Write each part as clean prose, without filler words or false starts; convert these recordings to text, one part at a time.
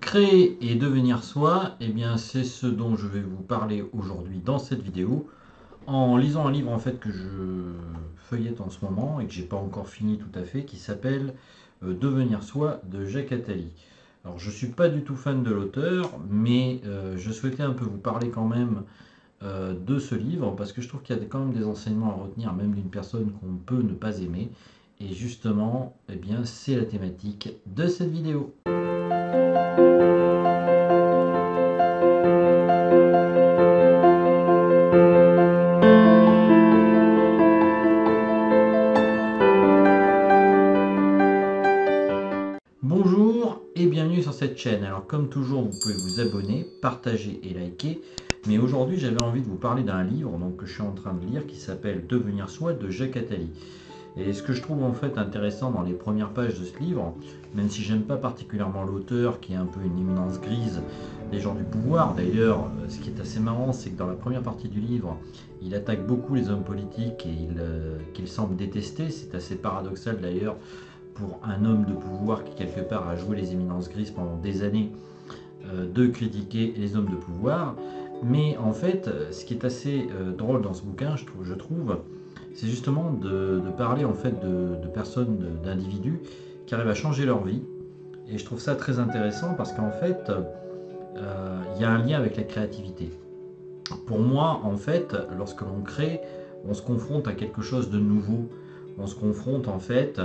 Créer et devenir soi, eh bien c'est ce dont je vais vous parler aujourd'hui dans cette vidéo, en lisant un livre en fait que je feuillette en ce moment et que j'ai pas encore fini tout à fait, qui s'appelle Devenir soi de Jacques Attali. Alors je suis pas du tout fan de l'auteur, mais je souhaitais un peu vous parler quand même de ce livre parce que je trouve qu'il y a quand même des enseignements à retenir, même d'une personne qu'on peut ne pas aimer. Et justement, eh bien c'est la thématique de cette vidéo. Bonjour et bienvenue sur cette chaîne. Alors comme toujours, vous pouvez vous abonner, partager et liker. Mais aujourd'hui, j'avais envie de vous parler d'un livre que je suis en train de lire qui s'appelle Devenir soi de Jacques Attali. Et ce que je trouve en fait intéressant dans les premières pages de ce livre, même si j'aime pas particulièrement l'auteur qui est un peu une éminence grise des gens du pouvoir, d'ailleurs ce qui est assez marrant c'est que dans la première partie du livre, il attaque beaucoup les hommes politiques et qu'il semble détester. C'est assez paradoxal d'ailleurs pour un homme de pouvoir qui quelque part a joué les éminences grises pendant des années, de critiquer les hommes de pouvoir. Mais en fait, ce qui est assez drôle dans ce bouquin, je trouve, c'est justement de parler en fait de personnes, d'individus qui arrivent à changer leur vie. Et je trouve ça très intéressant parce qu'en fait, il y a un lien avec la créativité. Pour moi, en fait, lorsque l'on crée, on se confronte à quelque chose de nouveau. On se confronte en fait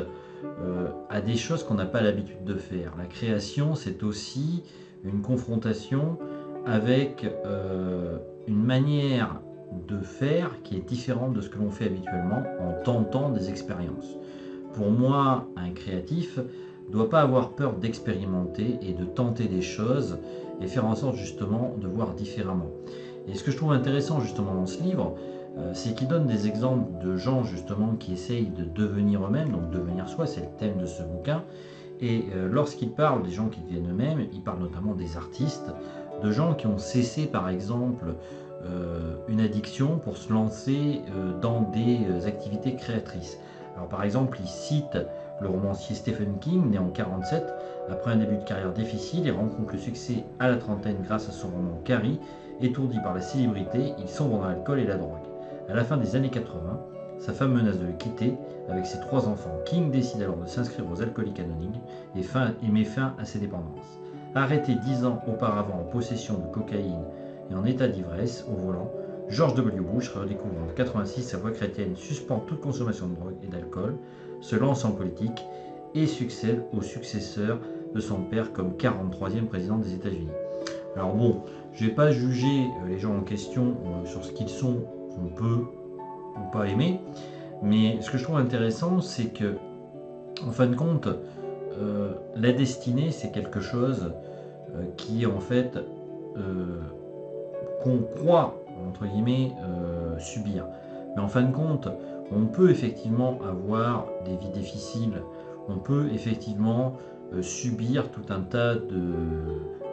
à des choses qu'on n'a pas l'habitude de faire. La création, c'est aussi une confrontation avec une manière de faire qui est différente de ce que l'on fait habituellement en tentant des expériences. Pour moi, un créatif ne doit pas avoir peur d'expérimenter et de tenter des choses et faire en sorte justement de voir différemment. Et ce que je trouve intéressant justement dans ce livre, c'est qu'il donne des exemples de gens justement qui essayent de devenir eux-mêmes, donc devenir soi, c'est le thème de ce bouquin. Et lorsqu'il parle des gens qui deviennent eux-mêmes, il parle notamment des artistes, de gens qui ont cessé par exemple une addiction pour se lancer dans des activités créatrices. Alors par exemple, il cite le romancier Stephen King, né en 1947. Après un début de carrière difficile, il rencontre le succès à la trentaine grâce à son roman Carrie. Étourdi par la célébrité, il sombre dans l'alcool et la drogue. À la fin des années 80, sa femme menace de le quitter avec ses 3 enfants. King décide alors de s'inscrire aux Alcooliques Anonymes et met fin à ses dépendances. Arrêté 10 ans auparavant en possession de cocaïne et en état d'ivresse au volant, George W. Bush redécouvre en 1986 sa voie chrétienne, suspend toute consommation de drogue et d'alcool, se lance en politique et succède au successeur de son père comme 43e président des États-Unis. Alors bon, je ne vais pas juger les gens en question sur ce qu'ils sont, qu'on peut ou pas aimer, mais ce que je trouve intéressant, c'est que, en fin de compte, la destinée, c'est quelque chose qui, en fait, qu'on croit, entre guillemets, subir. Mais en fin de compte, on peut effectivement avoir des vies difficiles, on peut effectivement subir tout un tas de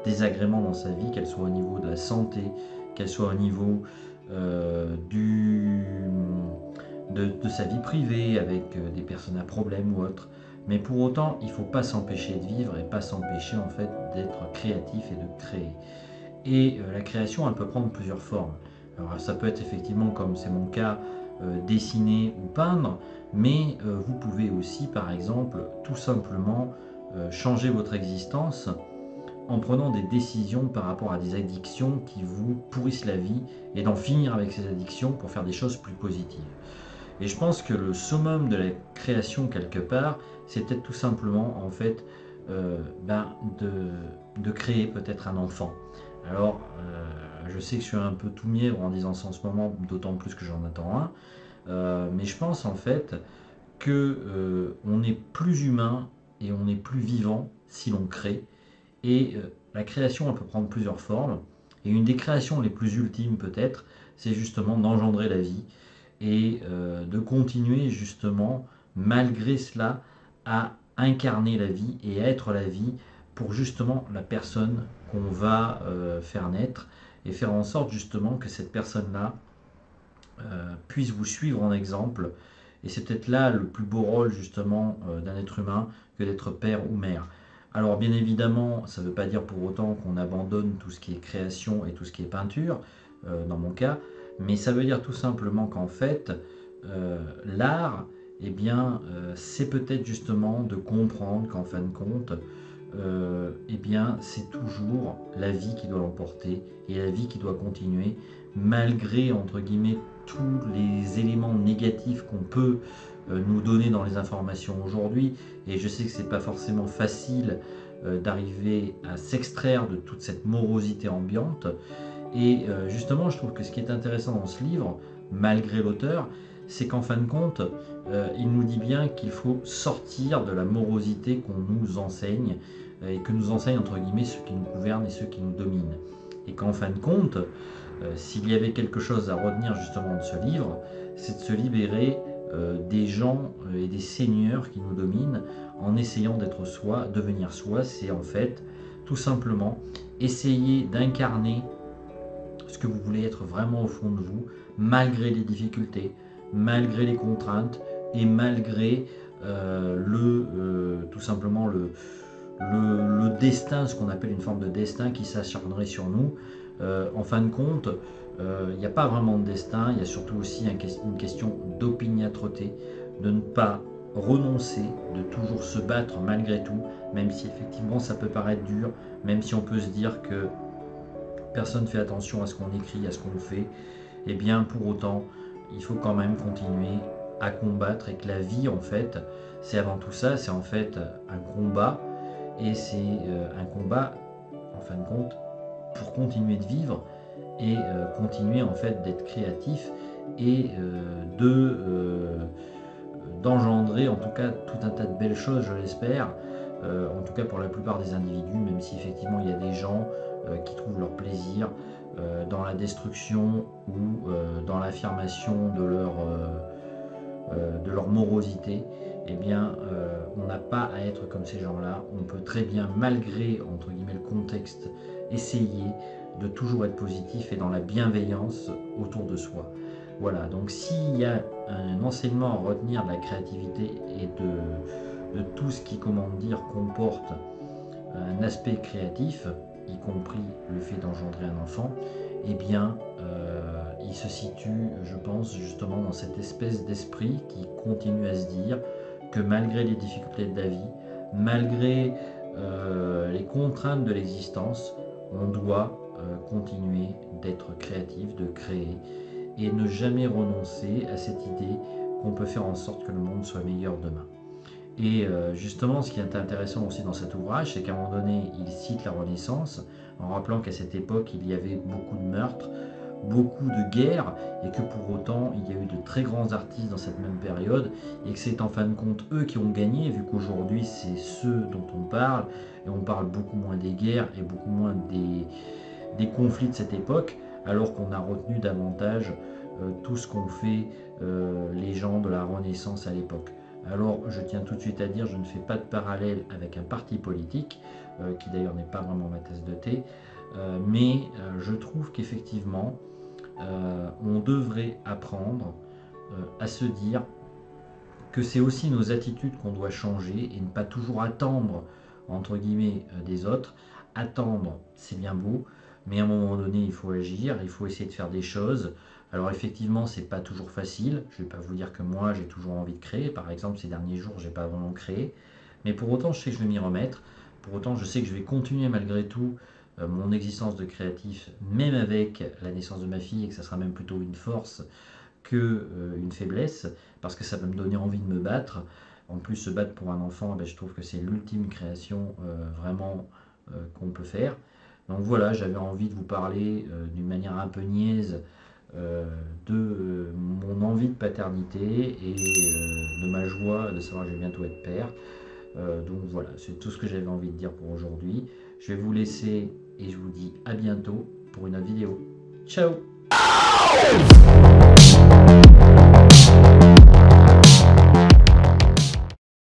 désagréments dans sa vie, qu'elle soit au niveau de la santé, qu'elle soit au niveau de sa vie privée, avec des personnes à problème ou autre. Mais pour autant, il ne faut pas s'empêcher de vivre et pas s'empêcher en fait d'être créatif et de créer. Et la création, elle peut prendre plusieurs formes. Alors ça peut être effectivement, comme c'est mon cas, dessiner ou peindre, mais vous pouvez aussi, par exemple, tout simplement changer votre existence en prenant des décisions par rapport à des addictions qui vous pourrissent la vie et d'en finir avec ces addictions pour faire des choses plus positives. Et je pense que le summum de la création quelque part, c'est peut-être tout simplement en fait de créer peut-être un enfant. Alors, je sais que je suis un peu tout mièvre en disant ça en ce moment, d'autant plus que j'en attends un. Mais je pense en fait que on est plus humain et on est plus vivant si l'on crée. Et la création, elle peut prendre plusieurs formes. Et une des créations les plus ultimes peut-être, c'est justement d'engendrer la vie et de continuer justement, malgré cela, à incarner la vie et à être la vie pour justement la personne qu'on va faire naître et faire en sorte justement que cette personne-là puisse vous suivre en exemple. Et c'est peut-être là le plus beau rôle justement d'un être humain que d'être père ou mère. Alors bien évidemment, ça ne veut pas dire pour autant qu'on abandonne tout ce qui est création et tout ce qui est peinture, dans mon cas, mais ça veut dire tout simplement qu'en fait, l'art, eh bien, c'est peut-être justement de comprendre qu'en fin de compte, eh bien, c'est toujours la vie qui doit l'emporter et la vie qui doit continuer, malgré, entre guillemets, tous les éléments négatifs qu'on peut nous donner dans les informations aujourd'hui. Et je sais que c'est pas forcément facile d'arriver à s'extraire de toute cette morosité ambiante. Et justement, je trouve que ce qui est intéressant dans ce livre, malgré l'auteur, c'est qu'en fin de compte, il nous dit bien qu'il faut sortir de la morosité qu'on nous enseigne, et que nous enseignent entre guillemets ceux qui nous gouvernent et ceux qui nous dominent. Et qu'en fin de compte, s'il y avait quelque chose à retenir justement de ce livre, c'est de se libérer des gens et des seigneurs qui nous dominent en essayant d'être soi, devenir soi. C'est en fait tout simplement essayer d'incarner ce que vous voulez être vraiment au fond de vous, malgré les difficultés, malgré les contraintes et malgré tout simplement le destin, ce qu'on appelle une forme de destin qui s'acharnerait sur nous. En fin de compte, il n'y a pas vraiment de destin, il y a surtout aussi une question d'opiniâtreté, de ne pas renoncer, de toujours se battre malgré tout, même si effectivement ça peut paraître dur, même si on peut se dire que personne ne fait attention à ce qu'on écrit, à ce qu'on fait, et bien pour autant, il faut quand même continuer à combattre et que la vie, en fait, c'est avant tout ça, c'est en fait un combat, et c'est un combat, en fin de compte, pour continuer de vivre et continuer en fait d'être créatif et d'engendrer en tout cas tout un tas de belles choses, je l'espère, en tout cas pour la plupart des individus, même si effectivement il y a des gens qui trouvent leur plaisir dans la destruction ou dans l'affirmation de leur morosité. Eh bien, on n'a pas à être comme ces gens-là. On peut très bien, malgré entre guillemets le contexte, essayer de toujours être positif et dans la bienveillance autour de soi. Voilà, donc s'il y a un enseignement à retenir de la créativité et de tout ce qui, comment dire, comporte un aspect créatif, y compris le fait d'engendrer un enfant, eh bien, il se situe, je pense, justement dans cette espèce d'esprit qui continue à se dire que malgré les difficultés de la vie, malgré les contraintes de l'existence, on doit continuer d'être créatif, de créer, et ne jamais renoncer à cette idée qu'on peut faire en sorte que le monde soit meilleur demain. Et justement, ce qui est intéressant aussi dans cet ouvrage, c'est qu'à un moment donné, il cite la Renaissance, en rappelant qu'à cette époque, il y avait beaucoup de meurtres, beaucoup de guerres, et que pour autant, il y a eu de très grands artistes dans cette même période, et que c'est en fin de compte eux qui ont gagné, vu qu'aujourd'hui, c'est ceux dont on parle, et on parle beaucoup moins des guerres et beaucoup moins des conflits de cette époque, alors qu'on a retenu davantage tout ce qu'ont fait les gens de la Renaissance à l'époque. Alors, je tiens tout de suite à dire, je ne fais pas de parallèle avec un parti politique, qui d'ailleurs n'est pas vraiment ma tasse de thé, mais je trouve qu'effectivement, on devrait apprendre à se dire que c'est aussi nos attitudes qu'on doit changer et ne pas toujours attendre, entre guillemets, des autres. Attendre, c'est bien beau, mais à un moment donné, il faut agir, il faut essayer de faire des choses. Alors effectivement, c'est pas toujours facile. Je vais pas vous dire que moi, j'ai toujours envie de créer. Par exemple, ces derniers jours, j'ai pas vraiment créé. Mais pour autant, je sais que je vais m'y remettre. Pour autant, je sais que je vais continuer malgré tout mon existence de créatif, même avec la naissance de ma fille, et que ça sera même plutôt une force que une faiblesse, parce que ça va me donner envie de me battre. En plus, se battre pour un enfant, je trouve que c'est l'ultime création vraiment qu'on peut faire. Donc voilà, j'avais envie de vous parler d'une manière un peu niaise de mon envie de paternité et de ma joie de savoir que je vais bientôt être père. Donc voilà, c'est tout ce que j'avais envie de dire pour aujourd'hui. Je vais vous laisser et je vous dis à bientôt pour une autre vidéo. Ciao!